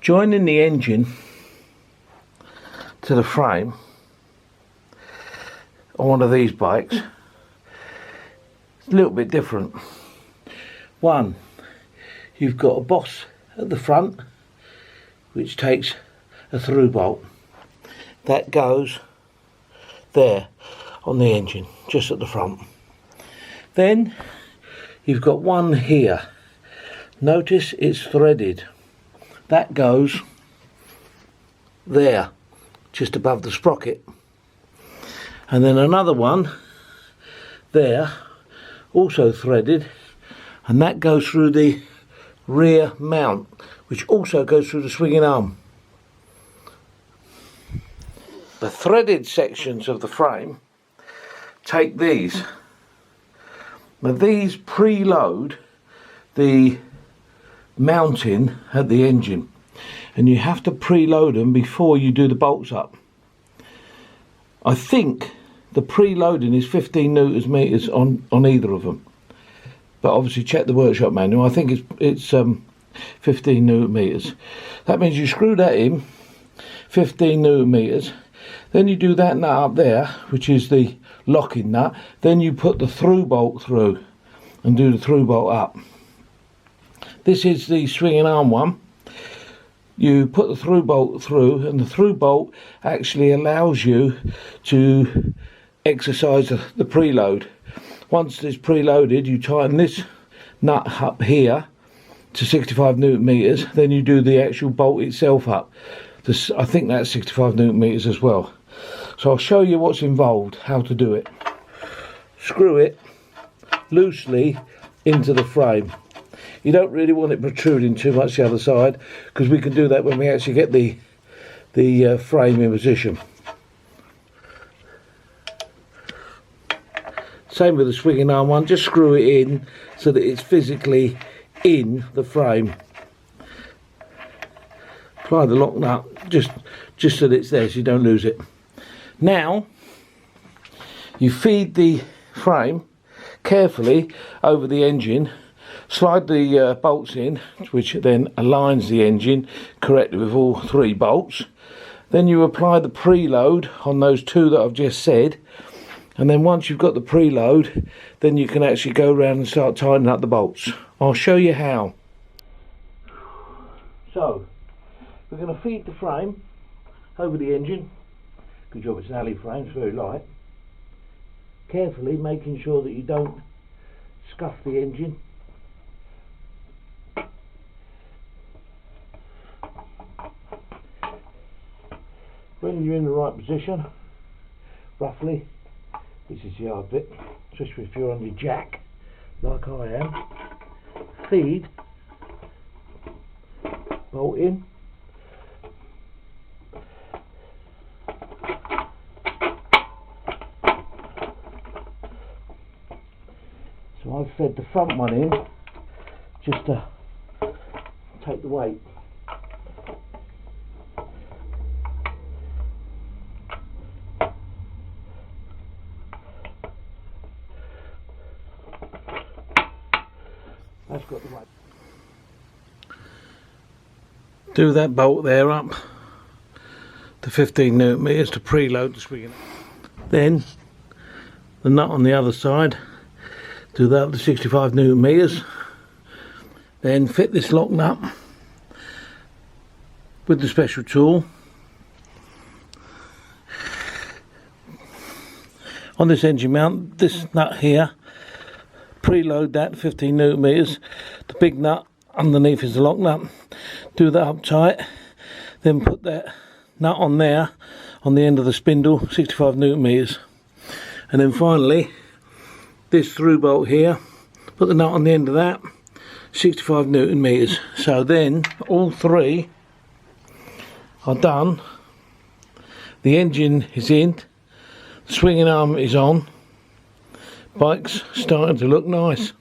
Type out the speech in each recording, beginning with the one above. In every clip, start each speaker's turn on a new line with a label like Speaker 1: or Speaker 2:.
Speaker 1: Joining the engine to the frame on one of these bikes is a little bit different. One, you've got a boss at the front which takes a through bolt that goes there on the engine, just at the front. Then you've got one here. Notice it's threaded. That goes there, just above the sprocket. And then another one there, also threaded, and that goes through the rear mount, which also goes through the swinging arm. The threaded sections of the frame take these. Now these preload the mounting at the engine, and you have to preload them before you do the bolts up. I think the preloading is 15 newton meters on either of them, but obviously check the workshop manual. I think it's 15 newton meters. That means you screw that in 15 newton meters, then you do that nut up there, which is the locking nut, then you put the through bolt through and do the through bolt up. This is the swinging arm one. You put the through bolt through, and the through bolt actually allows you to exercise the preload. Once it's preloaded, you tighten this nut up here to 65 newton meters, then you do the actual bolt itself up. I think that's 65 newton meters as well. So I'll show you what's involved, how to do it. Screw it loosely into the frame. You don't really want it protruding too much the other side, because we can do that when we actually get the frame in position. Same with the swinging arm one, just screw it in so that it's physically in the frame. Apply the lock nut just so that it's there so you don't lose it. Now you feed the frame carefully over the engine, slide the bolts in, which then aligns the engine correctly with all three bolts. Then you apply the preload on those two that I've just said, and then once you've got the preload, then you can actually go around and start tightening up the bolts. I'll show you how. So we're going to feed the frame over the engine. Good job it's an alley frame, it's very light. Carefully making sure that you don't scuff the engine. When you're in the right position, roughly, this is the hard bit, especially if you're on your jack like I am, feed, bolt in, so I've fed the front one in just to take the weight. That's got the weight. Do that bolt there up to 15 newton meters to preload the swing. Then the nut on the other side, do that up to 65 newton meters. Then fit this lock nut with the special tool on this engine mount. This nut here, preload that 15 newton meters. The big nut underneath is the lock nut. Do that up tight, then put that nut on there on the end of the spindle, 65 newton meters. And then finally this through bolt here, put the nut on the end of that, 65 newton meters. So then all three are done. The engine is in, the swinging arm is on, bike's starting to look nice.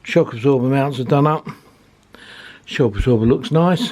Speaker 1: Shock absorber mounts are done up, shock absorber looks nice.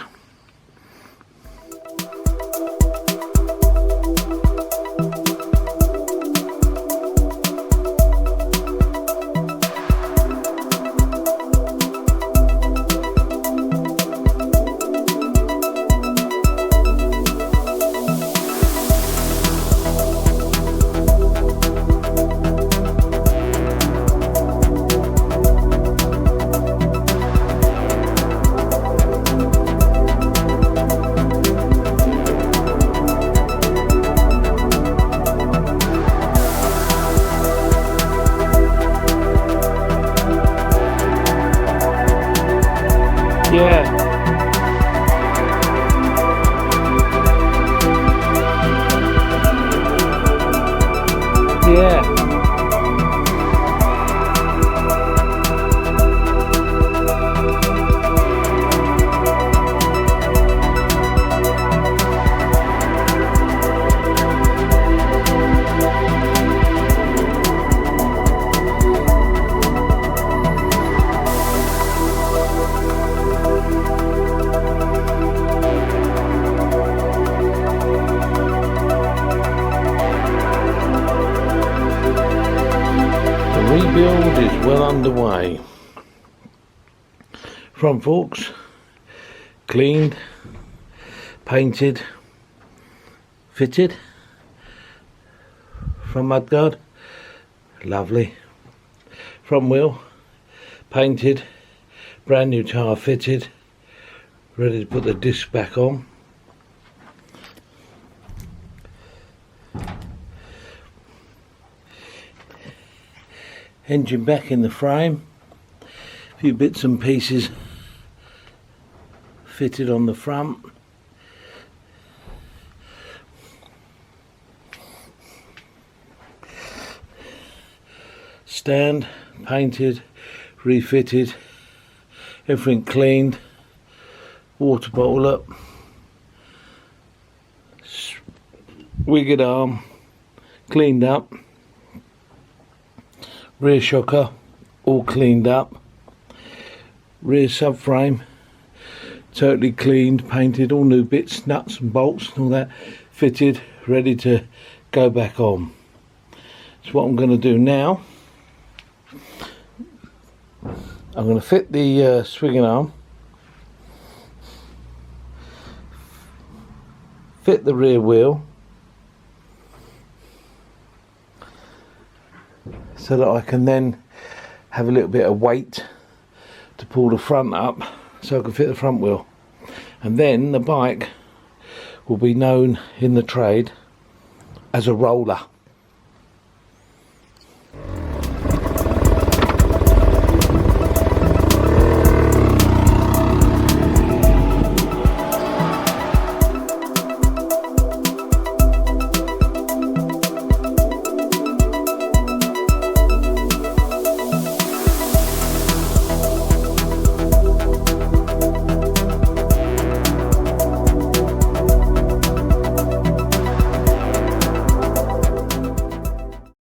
Speaker 1: Yeah. Yeah. Rebuild is well underway. Front forks cleaned, painted, fitted. Front mudguard, lovely. Front wheel painted, brand new tyre fitted, ready to put the disc back on. Engine back in the frame, a few bits and pieces fitted on the front. Stand painted, refitted, everything cleaned, water bottle up, wigged arm cleaned up. Rear shocker all cleaned up, rear subframe totally cleaned, painted, all new bits, nuts and bolts and all that fitted, ready to go back on. So what I'm going to do now, I'm going to fit the swinging arm, fit the rear wheel, so that I can then have a little bit of weight to pull the front up so I can fit the front wheel. and then the bike will be known in the trade as a roller.